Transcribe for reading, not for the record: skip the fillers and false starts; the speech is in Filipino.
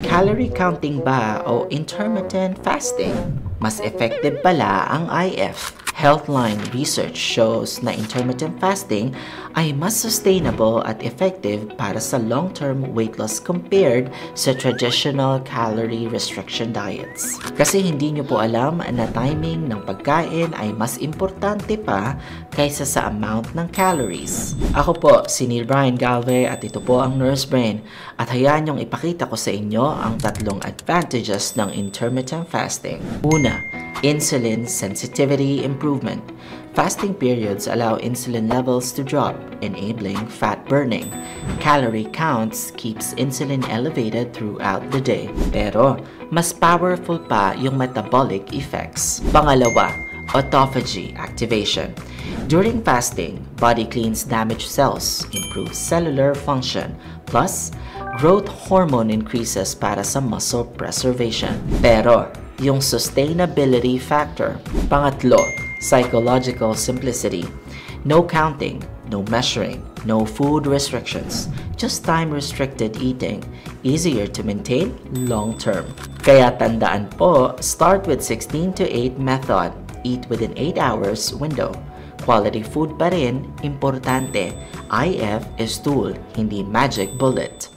Calorie counting ba o intermittent fasting? Mas effective pala ang IF. Healthline research shows na intermittent fasting ay mas sustainable at effective para sa long-term weight loss compared sa traditional calorie restriction diets. Kasi hindi nyo po alam na timing ng pagkain ay mas importante pa kaysa sa amount ng calories. Ako po, si Neil Brian Galvez at ito po ang Nurse Brain at hayaan nyong ipakita ko sa inyo ang tatlong advantages ng intermittent fasting. Una, insulin sensitivity improvement. Fasting periods allow insulin levels to drop, enabling fat burning. Calorie counts keeps insulin elevated throughout the day. Pero, mas powerful pa yung metabolic effects. Pangalawa, autophagy activation. During fasting, body cleans damaged cells, improves cellular function, plus growth hormone increases para sa muscle preservation. Pero, yung sustainability factor. Pangatlo, psychological simplicity. No counting, no measuring, no food restrictions, just time-restricted eating. Easier to maintain long-term. Kaya tandaan po, start with 16 to 8 method. Eat within 8 hours window. Quality food pa rin, importante. IF is tool, hindi magic bullet.